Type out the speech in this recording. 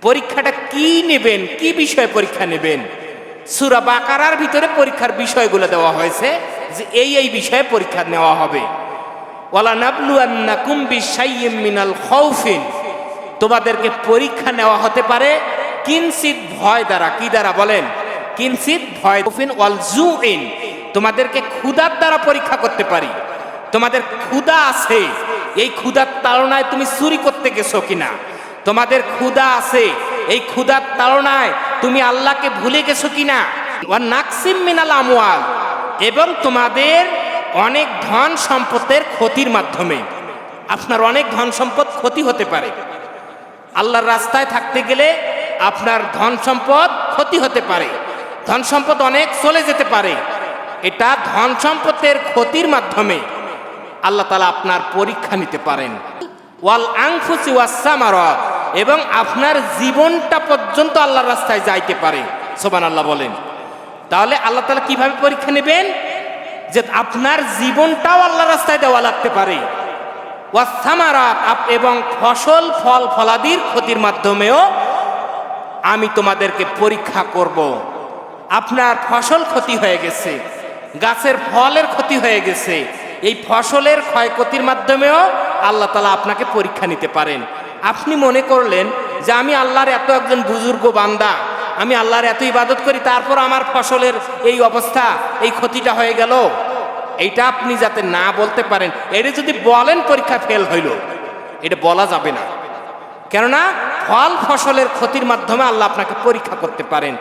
পরীক্ষাটা কি নেবেন, কি বিষয়ে পরীক্ষা নেবেন? সূরা বাকারার ভিতরে পরীক্ষার বিষয়গুলো দেওয়া হয়েছে যে এই বিষয়ে পরীক্ষা নেওয়া হবে। ওয়ালা নাবলুয়ান্নাকুম বিশাইয়্যিম মিনাল খাউফিন, তোমাদেরকে পরীক্ষা নেওয়া হতে পারে কিঞ্চিত ভয় দ্বারা। কি দ্বারা বলেন? কিঞ্চিত ভয়। ওয়াল জুইন, তোমাদেরকে ক্ষুধার দ্বারা পরীক্ষা করতে পারি। তোমাদের ক্ষুধা আছে, এই ক্ষুধার তাড়নায় তুমি চুরি করতে গেছো কিনা? তোমাদের ক্ষুধা আছে, এই ক্ষুধার তাড়নায় তুমি আল্লাহকে ভুলে গেছো কিনা? ওয়ান নাকসিম মিনাল আমওয়াল, এবং তোমাদের অনেক ধন সম্পদের ক্ষতির মাধ্যমে। আপনার অনেক ধন সম্পদ ক্ষতি হতে পারে। আল্লাহর রাস্তায় থাকতে গেলে আপনার ধন সম্পদ ক্ষতি হতে পারে, ধন সম্পদ অনেক চলে যেতে পারে। এটা ধন সম্পদের ক্ষতির মাধ্যমে আল্লাহ তাআলা আপনার পরীক্ষা নিতে পারেন। ওয়াল আনফুসি ওয়াস সামারাত, এবং আপনার জীবনটা পর্যন্ত আল্লাহর রাস্তায় যাইতে পারে। সুবহানাল্লাহ বলেন। তাহলে আল্লাহ তাআলা কিভাবে পরীক্ষা নেবেন? যে আপনার জীবনটাও আল্লাহর রাস্তায় দেওয়া লাগতে পারে। ওয়াস সামারাত, এবং ফসল ফল ফলাদির ক্ষতির মাধ্যমেও আমি তোমাদেরকে পরীক্ষা করব। আপনার ফসল ক্ষতি হয়ে গেছে, গাছের ফলের ক্ষতি হয়ে গেছে, এই ফসলের ক্ষয়ক্ষতির মাধ্যমেও আল্লাহ তাআলা আপনাকে পরীক্ষা নিতে পারেন। আপনি মনে করলেন যে আমি আল্লাহর এত একজন বুজুর্গ বান্দা, আমি আল্লাহর এত ইবাদত করি, তারপর আমার ফসলের এই অবস্থা, এই ক্ষতিটা হয়ে গেল। এইটা আপনি যাতে না বলতে পারেন, এটা যদি বলেন পরীক্ষা ফেল হইল, এটা বলা যাবে না। কেননা ফল ফসলের ক্ষতির মাধ্যমে আল্লাহ আপনাকে পরীক্ষা করতে পারেন।